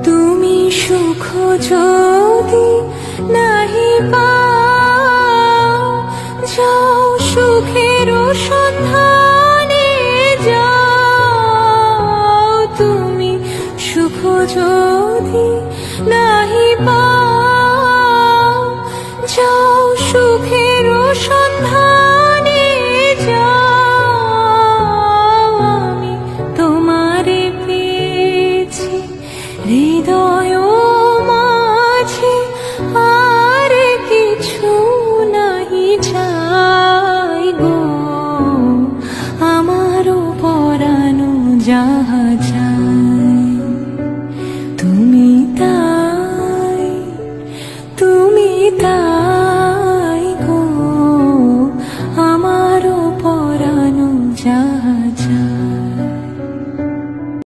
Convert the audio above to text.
তুমি সুখ যদি নাহি পাও, যাও সুখের সন্ধানে যাও। তুমি সুখ যদি নাহি পাও, যাও সুখের সন্ধানে যাও। আমি তোমারে পেয়েছি হৃদয় মাঝে, আর কিছু নাহি চাই গো। আমারও পরানো যাহা চাই।